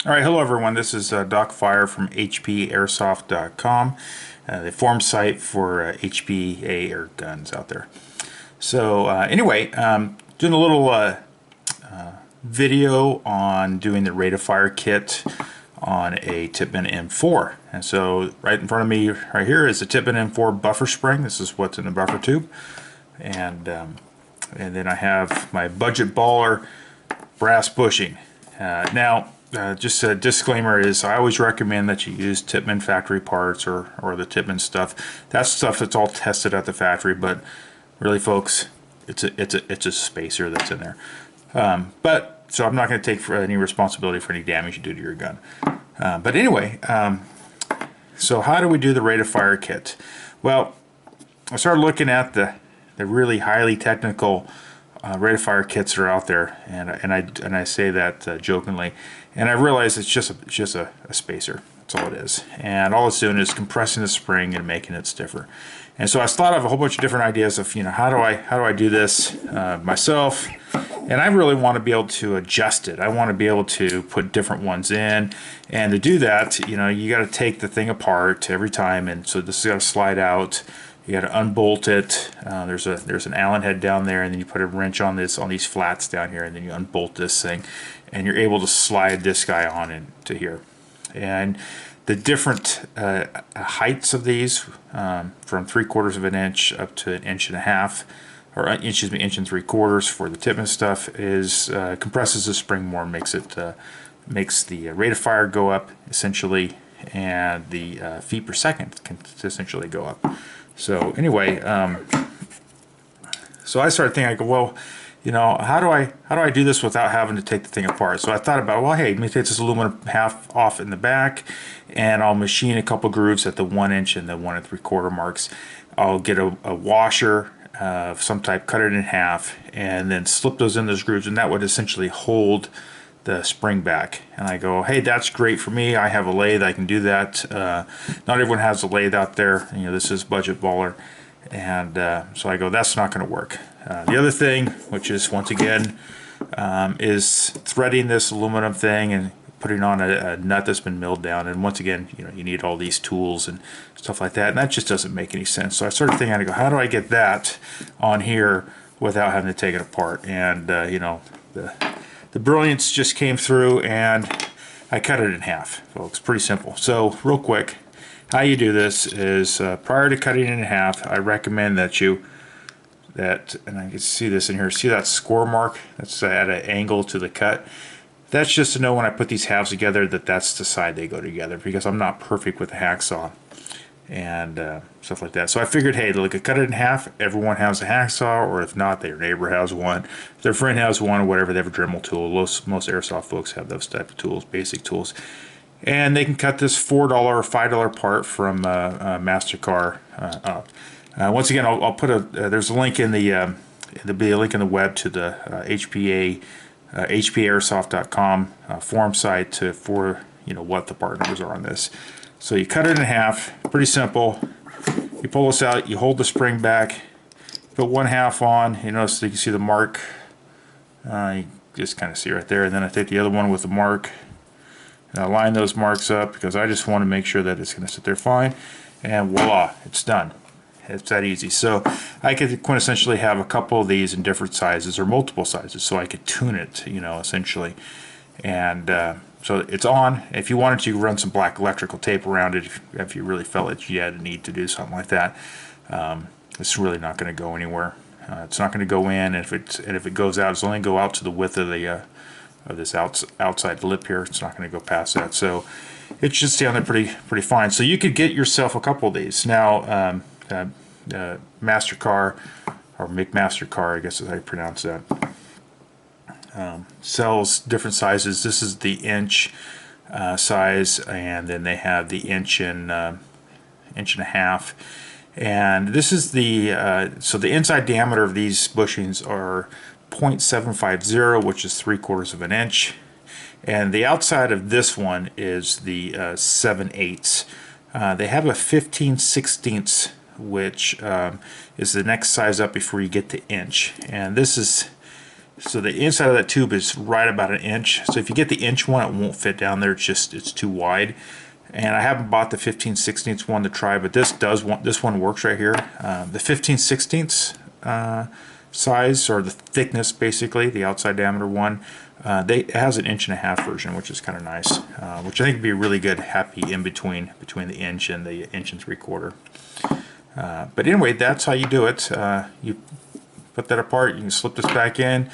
All right, hello everyone. This is Doc Fire from HPAirsoft.com, the forum site for HPA air guns out there. So anyway, doing a little video on doing the rate of fire kit on a Tippmann M4. And so right in front of me right here is the Tippmann M4 buffer spring. This is what's in the buffer tube. And then I have my budget baller brass bushing. Just a disclaimer is I always recommend that you use Tippmann factory parts or the Tippmann stuff. That's stuff that's all tested at the factory, but really folks, it's a spacer that's in there. So I'm not going to take any responsibility for any damage you do to your gun. But anyway, so how do we do the rate of fire kit? Well, I started looking at the really highly technical rate of fire kits that are out there, and I say that jokingly, and I realize it's just a spacer. That's all it is, and all it's doing is compressing the spring and making it stiffer. And so I thought of a whole bunch of different ideas of how do I do this myself, and I really want to be able to adjust it. I want to be able to put different ones in, and to do that, you got to take the thing apart every time, and so this has got to slide out. You got to unbolt it. There's an Allen head down there, and then you put a wrench on these flats down here, and then you unbolt this thing, and you're able to slide this guy on into here. And the different heights of these, from 3/4 of an inch up to 1.5 inches, or inch and 3/4 for the Tippmann stuff, is compresses the spring more, makes the rate of fire go up essentially, and the feet per second can essentially go up. So anyway, so I started thinking, I go, well, how do I do this without having to take the thing apart? So I thought about, well, hey, let me take this aluminum half off in the back, and I'll machine a couple grooves at the 1 inch and the 1 3/4 marks. I'll get a washer of some type, cut it in half, and then slip those in those grooves, and that would essentially hold the spring back. And I go, hey, that's great for me. I have a lathe, I can do that. Not everyone has a lathe out there. This is budget baller, and so I go, that's not going to work. The other thing, which is once again, is threading this aluminum thing and putting on a nut that's been milled down. And once again, you need all these tools and stuff like that, and that just doesn't make any sense. So I started thinking, I go, how do I get that on here without having to take it apart? And the brilliance just came through, and I cut it in half, folks. Pretty simple. So real quick, how you do this is prior to cutting it in half, I recommend and I can see this in here, see that score mark that's at an angle to the cut? That's just to know when I put these halves together that's the side they go together, because I'm not perfect with a hacksaw and stuff like that. So I figured, hey, look, I cut it in half, everyone has a hacksaw, or if not, their neighbor has one, if their friend has one, or whatever, they have a Dremel tool. Most airsoft folks have those type of tools, basic tools. And they can cut this $4 or $5 part from MasterCar up. Once again, I'll put there's a link in there'll be a link in the web to the HPAirsoft.com forum site for what the part numbers are on this. So you cut it in half, pretty simple. You pull this out, you hold the spring back, put 1/2 on, so you can see the mark. You just kind of see right there, and then I take the other one with the mark, and I line those marks up because I just want to make sure that it's going to sit there fine, and voila, it's done. It's that easy. So I could quintessentially have a couple of these in different sizes or multiple sizes, so I could tune it, essentially. And so it's on. If you wanted to, run some black electrical tape around it if you really felt that you had a need to do something like that. It's really not going to go anywhere. It's not going to go in. And if it goes out, it's only go out to the width of the this outside lip here. It's not going to go past that. So it should stay on there pretty fine. So you could get yourself a couple of these now. MasterCar, or McMasterCar, I guess is how you pronounce that, sells different sizes. This is the inch size, and then they have the inch and 1.5. And this is so the inside diameter of these bushings are 0.750, which is 3/4 of an inch, and the outside of this one is the 7/8. They have a 15/16, which is the next size up before you get to inch, and this is So the inside of that tube is right about 1 inch. So if you get the inch one, it won't fit down there. It's too wide. And I haven't bought the 15/16 one to try, but this one works right here. The 15/16 size, or the thickness, basically the outside diameter one, it has an 1.5 inch version, which is kind of nice, which I think would be a really good happy in between the inch and the 1 3/4 inch. But anyway, that's how you do it. You put that apart, you can slip this back in,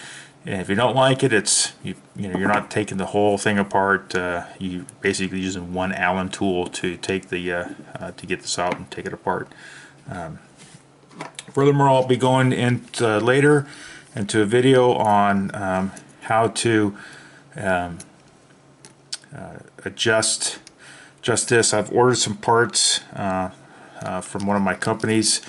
and if you don't like it, you're not taking the whole thing apart. You basically using one Allen tool to take the to get this out and take it apart. Furthermore, I'll be going into later into a video on how to adjust this. I've ordered some parts from one of my companies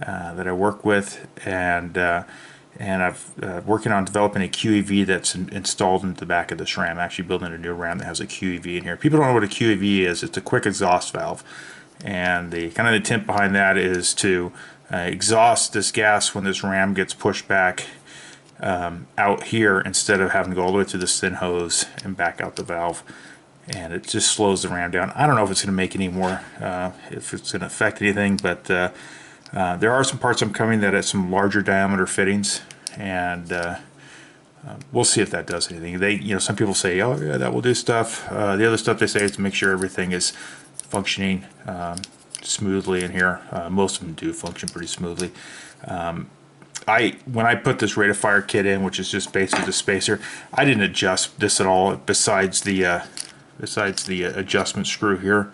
that I work with, and I've working on developing a QEV that's installed into the back of this RAM. Actually building a new RAM that has a QEV in here. People don't know what a QEV is. It's a quick exhaust valve, and the kind of intent behind that is to exhaust this gas when this RAM gets pushed back out here, instead of having to go all the way through this thin hose and back out the valve. And it just slows the RAM down. I don't know if it's going to make any more, if it's going to affect anything, but there are some parts I'm coming that have some larger diameter fittings, and we'll see if that does anything. Some people say, oh yeah, that will do stuff. The other stuff they say is to make sure everything is functioning smoothly in here. Most of them do function pretty smoothly. When I put this rate of fire kit in, which is just basically the spacer, I didn't adjust this at all, besides the adjustment screw here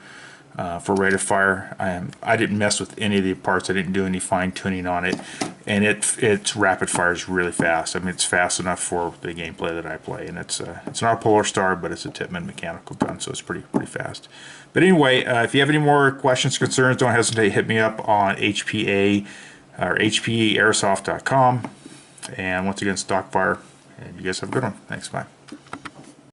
for rate of fire. I didn't mess with any of the parts. I didn't do any fine tuning on it, and its rapid fires really fast. I mean, it's fast enough for the gameplay that I play, and it's not a Polar Star, but it's a Tippmann mechanical gun, so it's pretty fast. But anyway, if you have any more questions, concerns, don't hesitate to hit me up on HPA or HPAirsoft.com. And once again, Stockfire, and you guys have a good one. Thanks, bye.